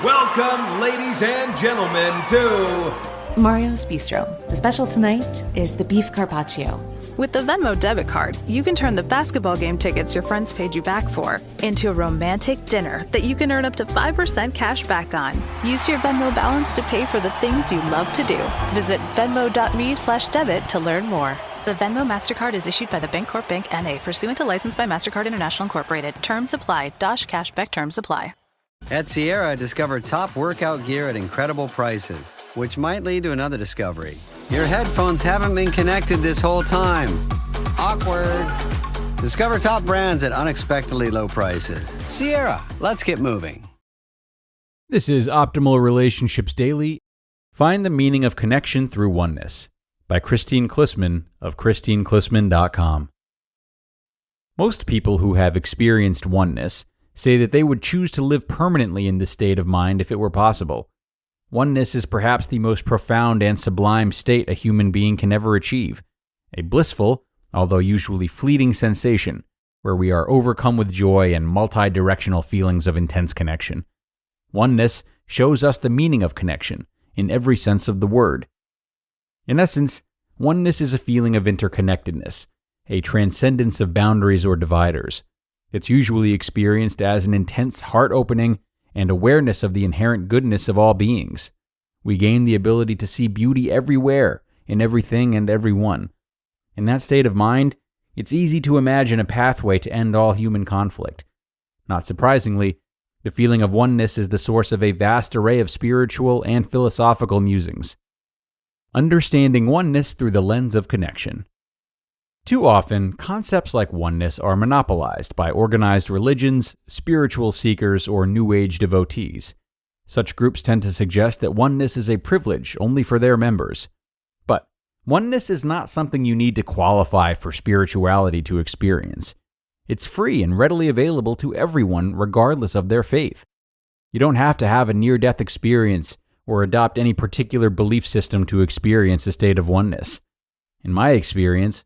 Welcome, ladies and gentlemen, to Mario's Bistro. The special tonight is the beef carpaccio. With the Venmo debit card, you can turn the basketball game tickets your friends paid you back for into a romantic dinner that you can earn up to 5% cash back on. Use your Venmo balance to pay for the things you love to do. Visit venmo.me/debit to learn more. The Venmo MasterCard is issued by the Bancorp Bank N.A. pursuant to license by MasterCard International Incorporated. Terms apply. Dosh cashback terms apply. At Sierra, discover top workout gear at incredible prices, which might lead to another discovery. Your headphones haven't been connected this whole time. Awkward. Discover top brands at unexpectedly low prices. Sierra, let's get moving. This is Optimal Relationships Daily. Find the meaning of connection through oneness by Kristine Klussman of KristineKlussman.com. Most people who have experienced oneness say that they would choose to live permanently in this state of mind if it were possible. Oneness is perhaps the most profound and sublime state a human being can ever achieve, a blissful, although usually fleeting sensation, where we are overcome with joy and multi-directional feelings of intense connection. Oneness shows us the meaning of connection, in every sense of the word. In essence, oneness is a feeling of interconnectedness, a transcendence of boundaries or dividers. It's usually experienced as an intense heart-opening and awareness of the inherent goodness of all beings. We gain the ability to see beauty everywhere, in everything and everyone. In that state of mind, it's easy to imagine a pathway to end all human conflict. Not surprisingly, the feeling of oneness is the source of a vast array of spiritual and philosophical musings. Understanding oneness through the lens of connection. Too often, concepts like oneness are monopolized by organized religions, spiritual seekers, or New Age devotees. Such groups tend to suggest that oneness is a privilege only for their members. But oneness is not something you need to qualify for spirituality to experience. It's free and readily available to everyone regardless of their faith. You don't have to have a near-death experience or adopt any particular belief system to experience a state of oneness. In my experience,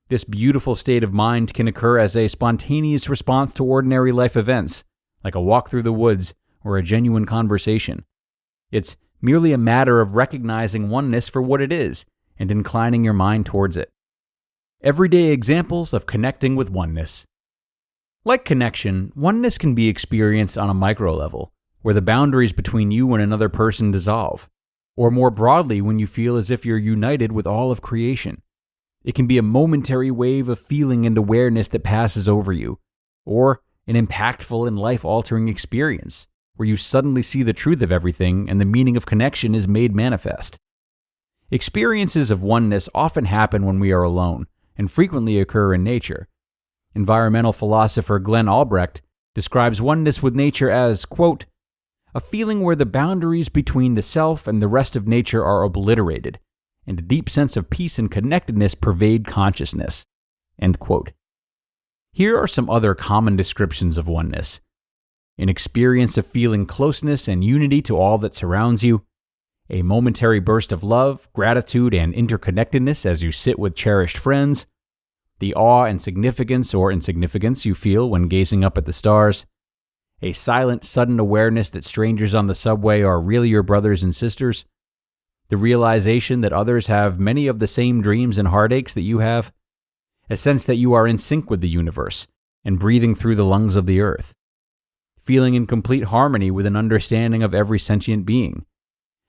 this beautiful state of mind can occur as a spontaneous response to ordinary life events, like a walk through the woods or a genuine conversation. It's merely a matter of recognizing oneness for what it is and inclining your mind towards it. Everyday examples of connecting with oneness. Like connection, oneness can be experienced on a micro level, where the boundaries between you and another person dissolve, or more broadly when you feel as if you're united with all of creation. It can be a momentary wave of feeling and awareness that passes over you, or an impactful and life-altering experience, where you suddenly see the truth of everything and the meaning of connection is made manifest. Experiences of oneness often happen when we are alone, and frequently occur in nature. Environmental philosopher Glenn Albrecht describes oneness with nature as, quote, a feeling where the boundaries between the self and the rest of nature are obliterated, and a deep sense of peace and connectedness pervade consciousness. End quote. Here are some other common descriptions of oneness. An experience of feeling closeness and unity to all that surrounds you, a momentary burst of love, gratitude, and interconnectedness as you sit with cherished friends, the awe and significance or insignificance you feel when gazing up at the stars, a silent, sudden awareness that strangers on the subway are really your brothers and sisters, the realization that others have many of the same dreams and heartaches that you have, a sense that you are in sync with the universe and breathing through the lungs of the earth, feeling in complete harmony with an understanding of every sentient being,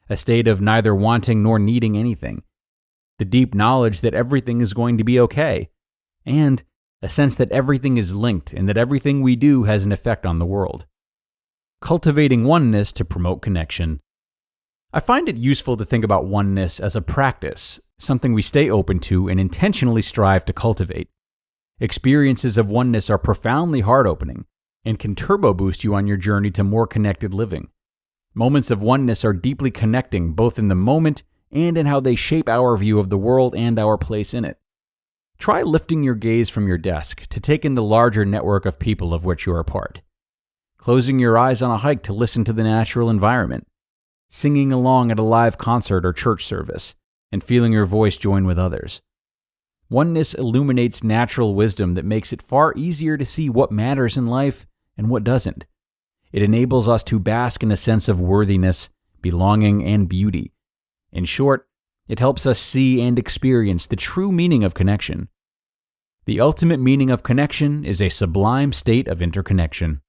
a state of neither wanting nor needing anything, the deep knowledge that everything is going to be okay, and a sense that everything is linked and that everything we do has an effect on the world. Cultivating oneness to promote connection. I find it useful to think about oneness as a practice, something we stay open to and intentionally strive to cultivate. Experiences of oneness are profoundly heart-opening and can turbo boost you on your journey to more connected living. Moments of oneness are deeply connecting both in the moment and in how they shape our view of the world and our place in it. Try lifting your gaze from your desk to take in the larger network of people of which you are part. Closing your eyes on a hike to listen to the natural environment. Singing along at a live concert or church service, and feeling your voice join with others. Oneness illuminates natural wisdom that makes it far easier to see what matters in life and what doesn't. It enables us to bask in a sense of worthiness, belonging, and beauty. In short, it helps us see and experience the true meaning of connection. The ultimate meaning of connection is a sublime state of interconnection.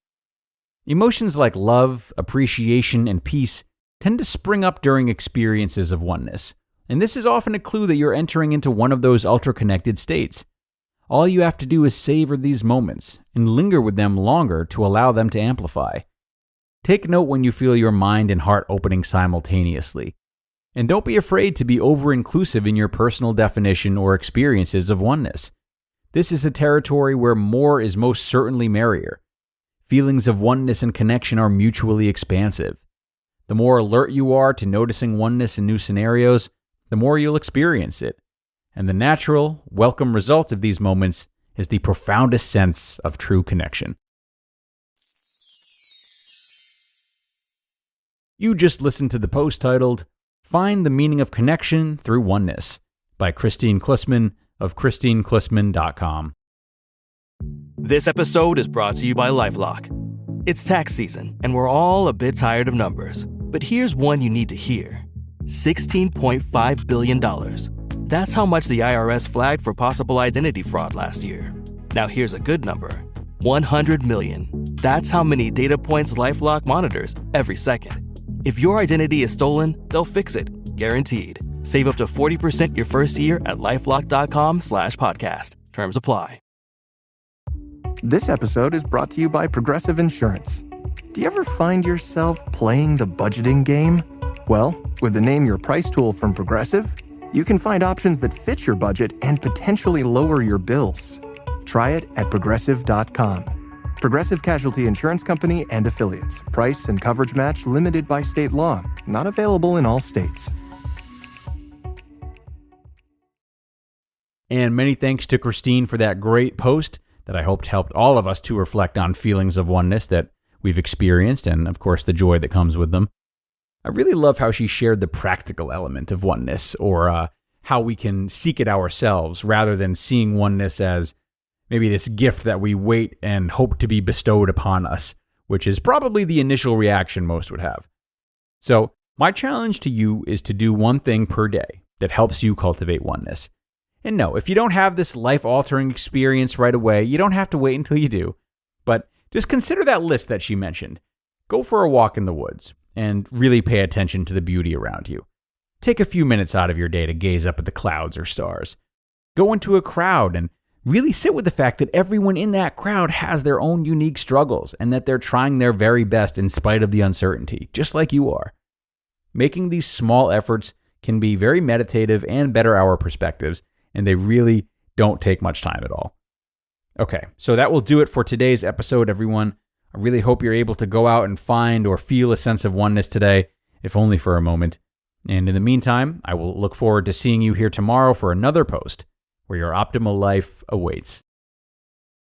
Emotions like love, appreciation, and peace tend to spring up during experiences of oneness, and this is often a clue that you're entering into one of those ultra-connected states. All you have to do is savor these moments and linger with them longer to allow them to amplify. Take note when you feel your mind and heart opening simultaneously. And don't be afraid to be over-inclusive in your personal definition or experiences of oneness. This is a territory where more is most certainly merrier. Feelings of oneness and connection are mutually expansive. The more alert you are to noticing oneness in new scenarios, the more you'll experience it. And the natural, welcome result of these moments is the profoundest sense of true connection. You just listened to the post titled, Find the Meaning of Connection Through Oneness by Kristine Klussman of KristineKlussman.com. This episode is brought to you by LifeLock. It's tax season, and we're all a bit tired of numbers. But here's one you need to hear. $16.5 billion. That's how much the IRS flagged for possible identity fraud last year. Now here's a good number. 100 million. That's how many data points LifeLock monitors every second. If your identity is stolen, they'll fix it. Guaranteed. Save up to 40% your first year at LifeLock.com/podcast. Terms apply. This episode is brought to you by Progressive Insurance. Do you ever find yourself playing the budgeting game? Well, with the Name Your Price tool from Progressive, you can find options that fit your budget and potentially lower your bills. Try it at Progressive.com. Progressive Casualty Insurance Company and Affiliates. Price and coverage match limited by state law. Not available in all states. And many thanks to Kristine for that great post that I hoped helped all of us to reflect on feelings of oneness that we've experienced and, of course, the joy that comes with them. I really love how she shared the practical element of oneness, or how we can seek it ourselves rather than seeing oneness as maybe this gift that we wait and hope to be bestowed upon us, which is probably the initial reaction most would have. So, my challenge to you is to do one thing per day that helps you cultivate oneness. And no, if you don't have this life-altering experience right away, you don't have to wait until you do. But just consider that list that she mentioned. Go for a walk in the woods and really pay attention to the beauty around you. Take a few minutes out of your day to gaze up at the clouds or stars. Go into a crowd and really sit with the fact that everyone in that crowd has their own unique struggles and that they're trying their very best in spite of the uncertainty, just like you are. Making these small efforts can be very meditative and better our perspectives, and they really don't take much time at all. Okay, so that will do it for today's episode, everyone. I really hope you're able to go out and find or feel a sense of oneness today, if only for a moment. And in the meantime, I will look forward to seeing you here tomorrow for another post where your optimal life awaits.